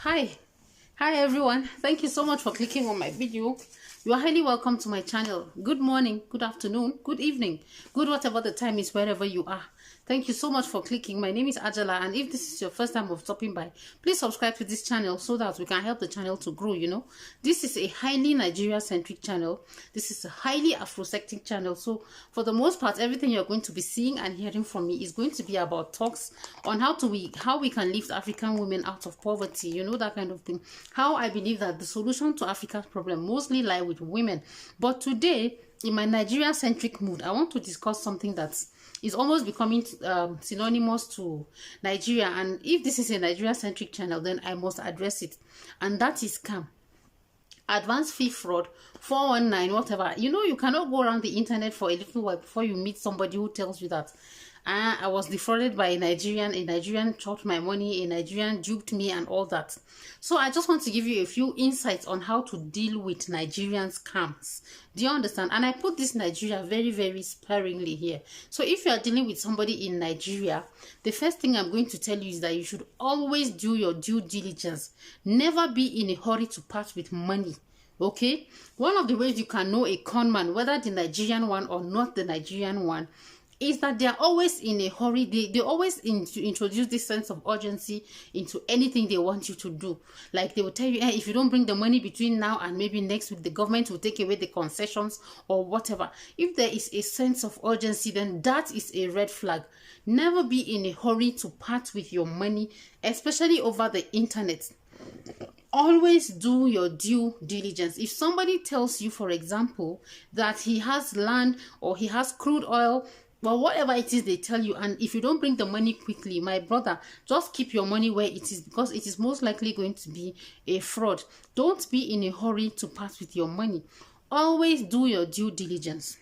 Hi everyone, thank you so much for clicking on my video. You are highly welcome to my channel. Good morning, good afternoon, good evening, good whatever the time is wherever you are. Thank you so much for clicking. My name is Ajala, and if this is your first time of stopping by, please subscribe to this channel so that we can help the channel to grow. This is a highly Nigeria centric channel. This is a highly Afro-centric channel. So for the most part, everything you're going to be seeing and hearing from me is going to be about talks on how we can lift African women out of poverty, that kind of thing. How I believe that the solution to Africa's problem mostly lie with women. But today, in my Nigeria centric mood, I want to discuss something that is almost becoming synonymous to Nigeria. And if this is a Nigeria centric channel, then I must address it, and that is scam, advanced fee fraud, 419, whatever. You cannot go around the internet for a little while before you meet somebody who tells you that I was defrauded by a Nigerian chopped my money, a Nigerian duped me, and all that. So I just want to give you a few insights on how to deal with Nigerian scams. Do you understand? And I put this Nigeria very, very sparingly here. So if you are dealing with somebody in Nigeria, the first thing I'm going to tell you is that you should always do your due diligence. Never be in a hurry to part with money. Okay? One of the ways you can know a con man, whether the Nigerian one or not the Nigerian one, is that they are always in a hurry. They always introduce this sense of urgency into anything they want you to do. Like they will tell you, hey, if you don't bring the money between now and maybe next week, the government will take away the concessions or whatever. If there is a sense of urgency, then that is a red flag. Never be in a hurry to part with your money, especially over the internet. Always do your due diligence. If somebody tells you, for example, that he has land or he has crude oil, well, whatever it is they tell you, and if you don't bring the money quickly, my brother, just keep your money where it is, because it is most likely going to be a fraud. Don't be in a hurry to part with your money. Always do your due diligence.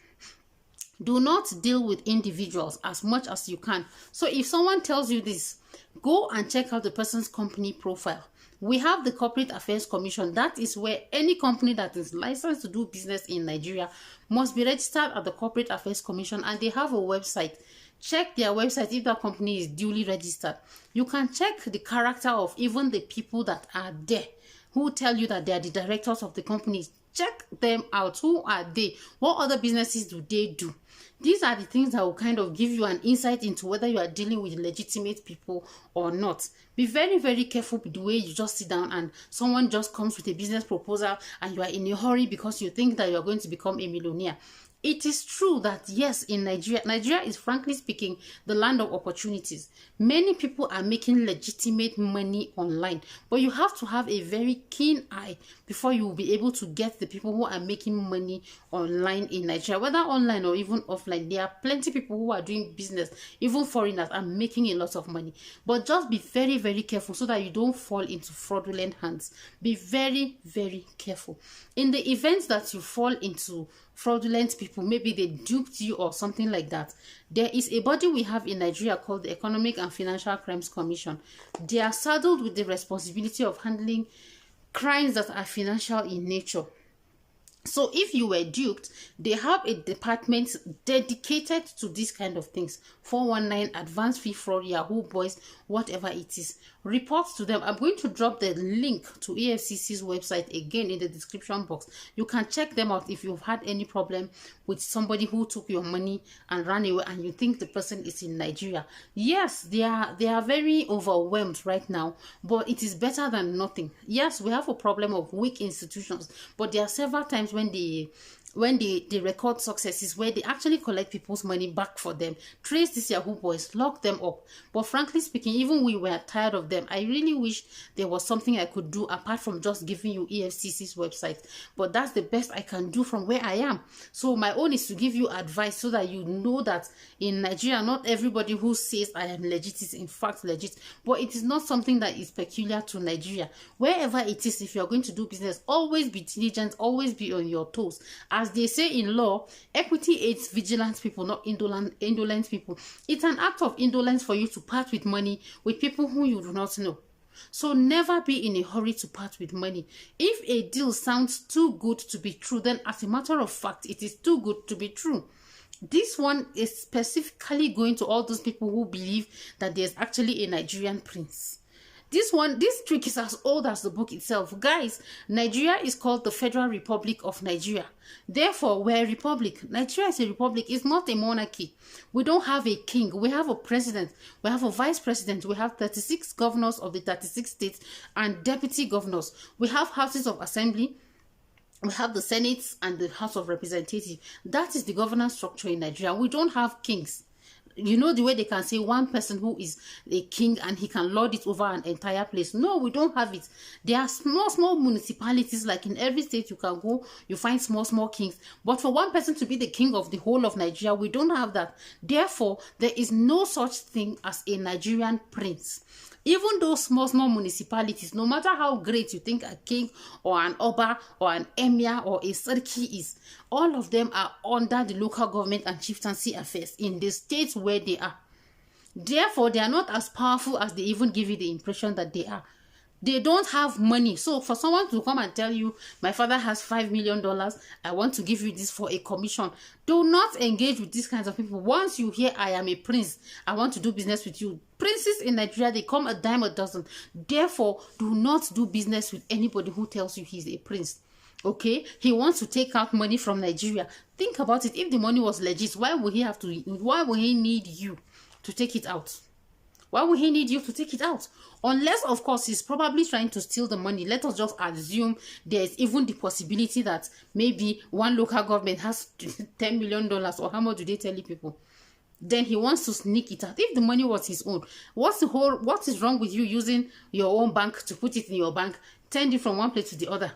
Do not deal with individuals as much as you can. So if someone tells you this, go and check out the person's company profile. We have the Corporate Affairs Commission. That is where any company that is licensed to do business in Nigeria must be registered at the Corporate Affairs Commission, and they have a website. Check their website if that company is duly registered. You can check the character of even the people that are there who tell you that they are the directors of the companies. Check them out. Who are they? What other businesses do they do? These are the things that will kind of give you an insight into whether you are dealing with legitimate people or not. Be very, very careful with the way you just sit down and someone just comes with a business proposal and you are in a hurry because you think that you are going to become a millionaire. It is true that yes, in Nigeria is, frankly speaking, the land of opportunities. Many people are making legitimate money online, but you have to have a very keen eye before you will be able to get the people who are making money online in Nigeria, whether online or even offline. There are plenty of people who are doing business, even foreigners are making a lot of money. But just be very, very careful so that you don't fall into fraudulent hands. Be very, very careful. In the event that you fall into fraudulent people, maybe they duped you or something like that, there is a body we have in Nigeria called the Economic and Financial Crimes Commission. They are saddled with the responsibility of handling crimes that are financial in nature. So if you were duped, they have a department dedicated to these kind of things. 419, advanced fee fraud, yahooboys, whatever it is. Report to them. I'm going to drop the link to EFCC's website again in the description box. You can check them out if you've had any problem with somebody who took your money and ran away and you think the person is in Nigeria. Yes, they are very overwhelmed right now, but it is better than nothing. Yes, we have a problem of weak institutions, but there are several times when they record successes where they actually collect people's money back for them. Trace these Yahoo boys, lock them up. But frankly speaking, even we were tired of them. I really wish there was something I could do apart from just giving you EFCC's website. But that's the best I can do from where I am. So my own is to give you advice so that you know that in Nigeria, not everybody who says I am legit is in fact legit. But it is not something that is peculiar to Nigeria. Wherever it is, if you are going to do business, always be diligent, always be on your toes. As they say in law, equity aids vigilant people, not indolent people. It's an act of indolence for you to part with money with people who you do not know. So never be in a hurry to part with money. If a deal sounds too good to be true, then as a matter of fact, it is too good to be true. This one is specifically going to all those people who believe that there's actually a Nigerian prince. This trick is as old as the book itself. Guys, Nigeria is called the Federal Republic of Nigeria. Therefore, we're a republic. Nigeria is a republic. It's not a monarchy. We don't have a king. We have a president. We have a vice president. We have 36 governors of the 36 states and deputy governors. We have houses of assembly. We have the Senate and the House of Representatives. That is the governance structure in Nigeria. We don't have kings. You know the way they can say one person who is a king and he can lord it over an entire place. No, we don't have it. There are small municipalities, like in every state you can go, you find small kings. But for one person to be the king of the whole of Nigeria, we don't have that. Therefore, there is no such thing as a Nigerian prince. Even those small municipalities, no matter how great you think a king or an oba or an emir or a sarki is, all of them are under the local government and chieftaincy affairs in the states where they are. Therefore, they are not as powerful as they even give you the impression that they are. They don't have money. So for someone to come and tell you, my father has $5 million, I want to give you this for a commission, do not engage with these kinds of people. Once you hear, I am a prince, I want to do business with you. Princes in Nigeria, they come a dime a dozen. Therefore, do not do business with anybody who tells you he's a prince. Okay, he wants to take out money from Nigeria. Think about it. If the money was legit, why would he need you to take it out? Why would he need you to take it out? Unless, of course, he's probably trying to steal the money. Let us just assume there's even the possibility that maybe one local government has $10 million, or how much do they tell you people? Then he wants to sneak it out. If the money was his own, what is wrong with you using your own bank to put it in your bank, turn it from one place to the other?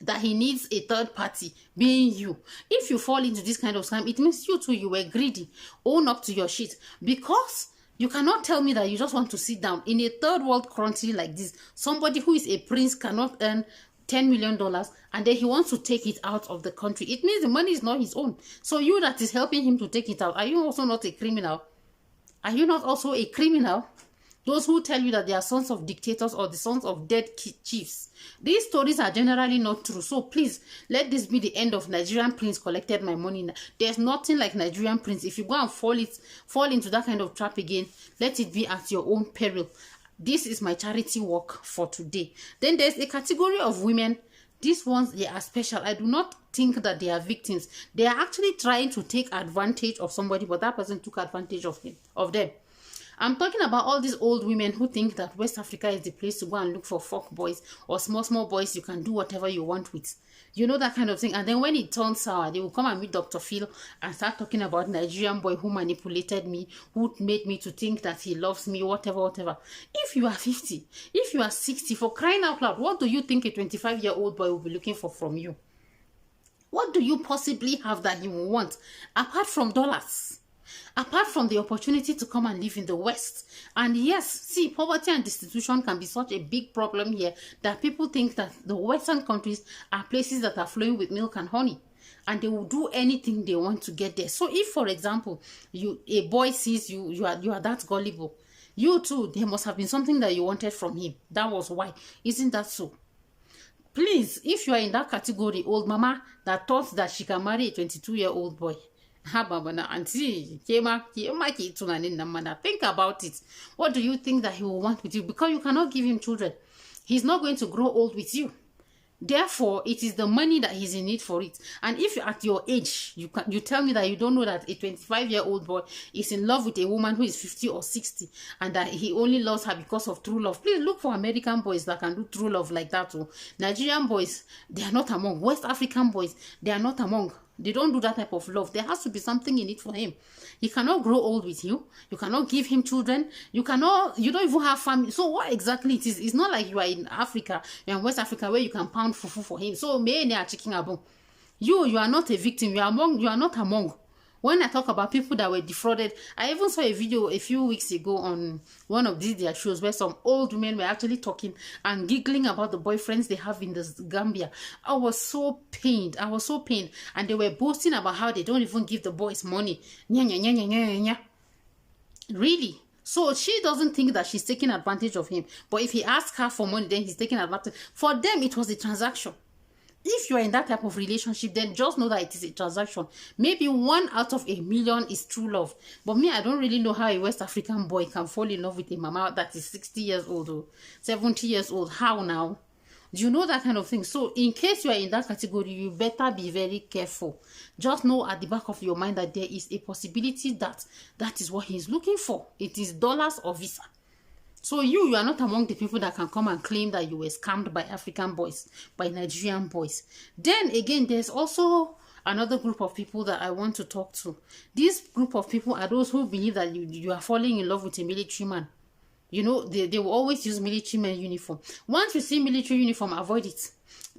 That he needs a third party, being you. If you fall into this kind of scam, it means you too, you were greedy. Own up to your shit. Because you cannot tell me that you just want to sit down in a third world country like this. Somebody who is a prince cannot earn $10 million and then he wants to take it out of the country. It means the money is not his own. So you that is helping him to take it out, are you also not a criminal? Are you not also a criminal? Those who tell you that they are sons of dictators or the sons of dead chiefs. These stories are generally not true. So please, let this be the end of Nigerian prince collected my money. There's nothing like Nigerian prince. If you go and fall into that kind of trap again, let it be at your own peril. This is my charity work for today. Then there's a category of women. These ones, they are special. I do not think that they are victims. They are actually trying to take advantage of somebody, but that person took advantage of them. I'm talking about all these old women who think that West Africa is the place to go and look for fuck boys or small boys you can do whatever you want with. You know, that kind of thing. And then when it turns sour, they will come and meet Dr. Phil and start talking about Nigerian boy who manipulated me, who made me to think that he loves me, whatever. If you are 50, if you are 60, for crying out loud, what do you think a 25-year-old boy will be looking for from you? What do you possibly have that he will want, apart from dollars? Apart from the opportunity to come and live in the West. And yes, see, poverty and destitution can be such a big problem here that people think that the Western countries are places that are flowing with milk and honey. And they will do anything they want to get there. So if, for example, a boy sees you are that gullible, you too, there must have been something that you wanted from him. That was why. Isn't that so? Please, if you are in that category, old mama that thought that she can marry a 22-year-old boy, think about it. What do you think that he will want with you? Because you cannot give him children. He's not going to grow old with you. Therefore, it is the money that he's in need for it. And if at your age, you tell me that you don't know that a 25-year-old boy is in love with a woman who is 50 or 60 and that he only loves her because of true love, please look for American boys that can do true love like that too. Nigerian boys, they are not among. West African boys, they are not among. They don't do that type of love. There has to be something in it for him. He cannot grow old with you. You cannot give him children. You don't even have family. So what exactly it is? It's not like you are in Africa, you're in West Africa where you can pound fufu for him. So me are chicken abon. You are not a victim. You are not among. When I talk about people that were defrauded, I even saw a video a few weeks ago on one of their shows where some old women were actually talking and giggling about the boyfriends they have in the Gambia. I was so pained. And they were boasting about how they don't even give the boys money. Really? So she doesn't think that she's taking advantage of him. But if he asks her for money, then he's taking advantage. For them, it was a transaction. If you are in that type of relationship, then just know that it is a transaction. Maybe 1 out of 1,000,000 is true love. But me, I don't really know how a West African boy can fall in love with a mama that is 60 years old or 70 years old. How now? Do you know that kind of thing? So in case you are in that category, you better be very careful. Just know at the back of your mind that there is a possibility that that is what he's looking for. It is dollars or visa. So you are not among the people that can come and claim that you were scammed by African boys, by Nigerian boys. Then again, there's also another group of people that I want to talk to. This group of people are those who believe that you are falling in love with a military man. You know, they will always use military men uniform. Once you see military uniform, avoid it.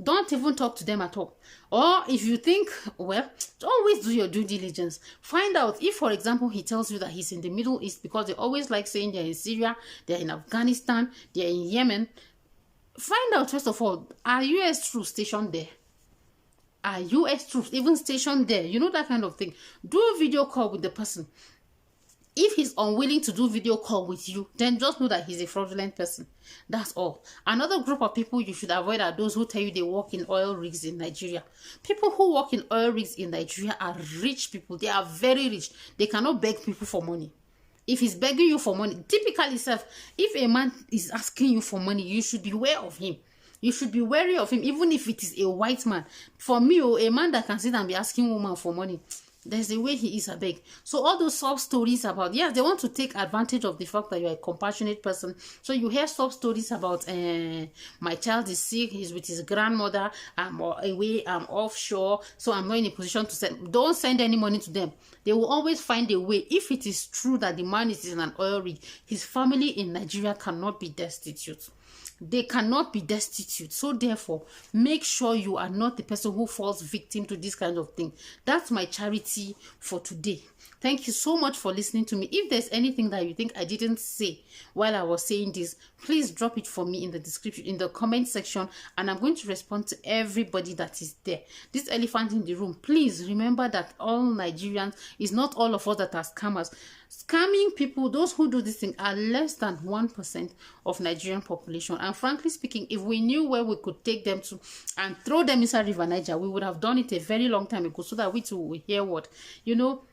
Don't even talk to them at all. Or if you think, well, always do your due diligence. Find out if, for example, he tells you that he's in the Middle East, because they always like saying they're in Syria, they're in Afghanistan, they're in Yemen. Find out, first of all, are US troops stationed there? Are US troops even stationed there? You know, that kind of thing. Do a video call with the person. If he's unwilling to do video call with you, then just know that he's a fraudulent person. That's all. Another group of people you should avoid are those who tell you they work in oil rigs in Nigeria. People who work in oil rigs in Nigeria are rich people. They are very rich. They cannot beg people for money. If he's begging you for money, typically, if a man is asking you for money, you should be aware of him. You should be wary of him, even if it is a white man. For me, a man that can sit and be asking woman for money, there's the way he is, I beg. So all those sob stories about, yes, they want to take advantage of the fact that you're a compassionate person. So you hear sob stories about, my child is sick, he's with his grandmother, I'm away, I'm offshore, so I'm not in a position to send. Don't send any money to them. They will always find a way. If it is true that the man is in an oil rig, his family in Nigeria cannot be destitute. They cannot be destitute. So therefore, make sure you are not the person who falls victim to this kind of thing. That's my charity for today. Thank you so much for listening to me. If there's anything that you think I didn't say while I was saying this, please drop it for me in the description, in the comment section, and I'm going to respond to everybody that is there. This elephant in the room, please remember that all Nigerians, is not all of us that are scammers. Scamming people, those who do this thing, are less than 1% of Nigerian population. And frankly speaking, if we knew where we could take them to and throw them inside River Niger, we would have done it a very long time ago, so that we too will hear what, you know.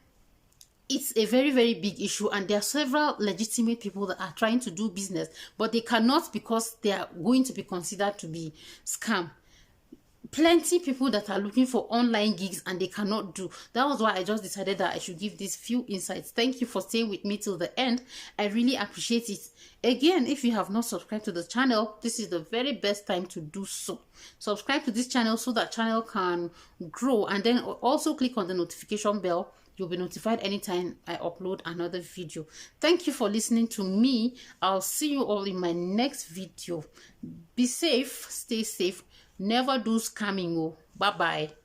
It's a very, very big issue, and there are several legitimate people that are trying to do business, but they cannot, because they are going to be considered to be scam. Plenty people that are looking for online gigs and they cannot do. That was why I just decided that I should give these few insights. Thank you for staying with me till the end. I really appreciate it. Again, if you have not subscribed to the channel, this is the very best time to do so. Subscribe to this channel so that channel can grow, and then also click on the notification bell. You'll be notified anytime I upload another video. Thank you for listening to me. I'll see you all in my next video. Be safe, stay safe, never do scamming. Bye bye.